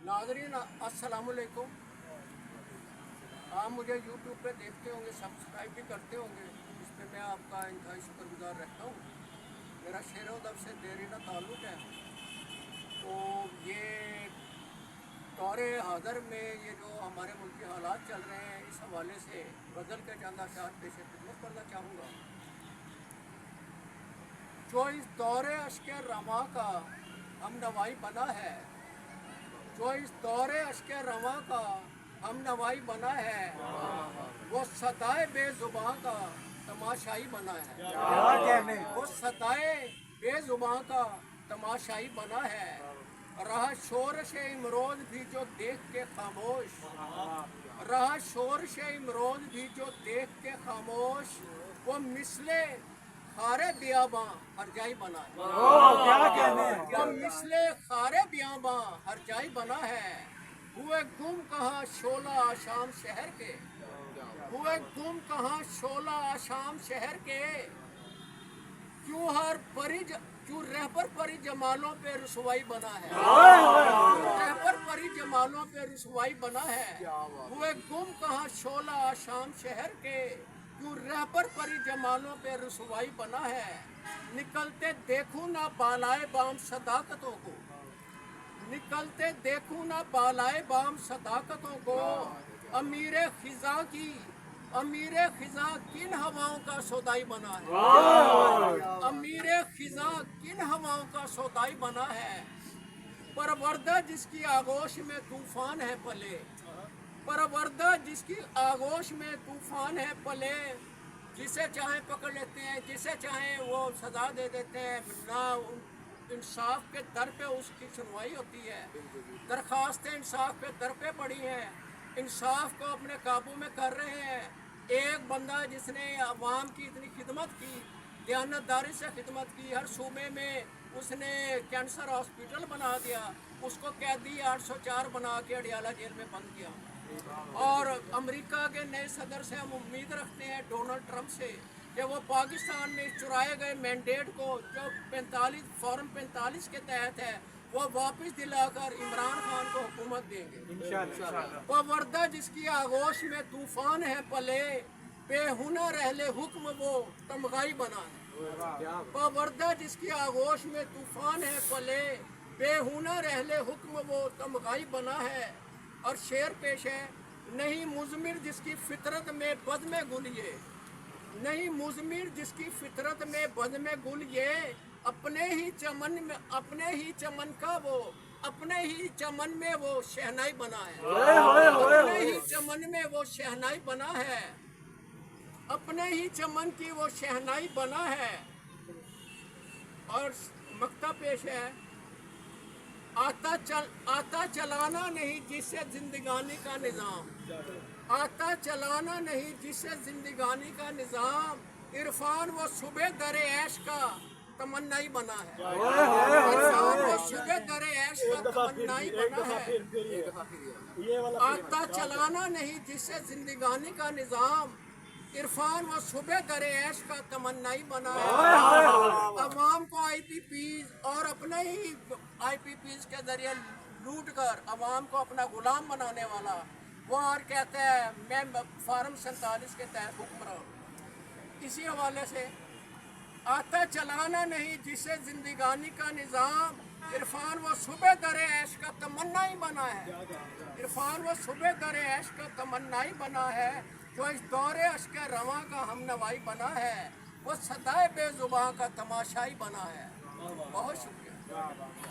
नाज़रीन अस्सलाम वालेकुम। आप मुझे यूट्यूब पे देखते होंगे, सब्सक्राइब भी करते होंगे, इस पर मैं आपका इंतहाई शुक्रगुजार रहता हूँ। मेरा शेर अदब से देरीना ताल्लुक़ है। तो ये दौरे हाज़र में ये जो हमारे मुल्क के हालात चल रहे हैं, इस हवाले से गज़ल के चंद अशार पेश खिदमत करना चाहूँगा। जो इस दौरे अश्के रमा का हम नवाई बना है, जो इस दौरे अश्के रमा का हम नवाई बना है, वो सदाए बेजुबां का तमाशाई बना है। वो सदाए बेजुबां का तमाशाई बना है। रहा शोर से इमरोज भी जो देख के खामोश, रहा शोर से इमरोज भी जो देख के खामोश, वो मिसले खारे बियाबां हर जाई बना है। वो मिसले खारे बियाबां हर जाई बना है। हुए गुम कहाँ शोला आशाम शहर के, हुए गुम कहाँ शोला आशाम शहर के, क्यों रहबर परी जमालों पे रसवाई बना है। रहबर परी जमालों पे रसवाई बना है। हुए गुम कहाँ शोला आशाम शहर के, क्यों रहबर परी जमालों पे रसवाई बना है। निकलते देखूं ना बालाए बाम सदाकतों को, निकलते देखूं ना बालाए बाम सदाकतों को, अमीरे खिजा किन हवाओं का सौदाई बना है। अमीरे खिजा किन हवाओं का सौदाई बना है। परवरदा जिसकी आगोश में तूफान है पले, परवरदा जिसकी आगोश में तूफान है पले, जिसे चाहे पकड़ लेते हैं, जिसे चाहे वो सजा दे देते हैं। ना इंसाफ के दर पे उसकी सुनवाई होती है। दरख्वास्तें इंसाफ के दर पे पड़ी हैं, इंसाफ को अपने काबू में कर रहे हैं। एक बंदा जिसने अवाम की इतनी खिदमत की, दयानतदारी से खिदमत की, हर सूबे में उसने कैंसर हॉस्पिटल बना दिया, उसको कैदी 804 बना के अडियाला जेल में बंद किया। और अमेरिका के नए सदर से हम उम्मीद रखते हैं, डोनाल्ड ट्रंप से, कि वो पाकिस्तान में चुराए गए मैंडेट को जो 45 फॉर्म 45 के तहत है, वो वापस दिलाकर इमरान खान को हुकूमत देंगे। पवर्दा जिसकी आगोश में तूफान है पले, बेहुनर रहले हुक्म वो तमगाई बना है। पवर्दा जिसकी आगोश में तूफान है पले, बेहुनर रहले हुक्म वो तमगाई बना है। और शेर पेश है, नहीं मुजमिर जिसकी फितरत में बद में गुल ये, नहीं मुजमिर जिसकी फितरत में बद में गुल ये, अपने ही चमन में, अपने ही चमन का वो, अपने ही चमन में वो शहनाई बना है। अपने ही चमन में वो शहनाई बना है, अपने ही चमन की वो शहनाई बना है। और मक्ता पेश है, आता चलाना नहीं जिससे जिंदगानी का निज़ाम, आता चलाना नहीं जिससे जिंदगानी का निज़ाम, इरफान वो सुबह दरे ऐश का तमन्नाई बना है। इरफान वो सुबह दरे ऐश का तमन्नाई बना है। आता चलाना नहीं जिससे जिंदगानी का निज़ाम, इरफान वो सुबह दरे ऐश का तमन्नाई बना है। अवाम को IPPs और अपने ही IPPs के जरिए लूट कर अवाम को अपना गुलाम बनाने वाला, वो और कहता है मैं फॉर्म 47 के तहत हुक्मरान। इसी हवाले से आता चलाना नहीं जिससे जिंदगानी का निज़ाम, इरफान वो सुबह दरे ऐश का तमन्ना ही बना है। इरफान वो सुबह दरे ऐश का तमन्ना ही बना है। जो इस दौरे अश्के रवां का हम नवाई बना है, वो सदाए बेजुबां का तमाशाई बना है। बहुत शुक्रिया।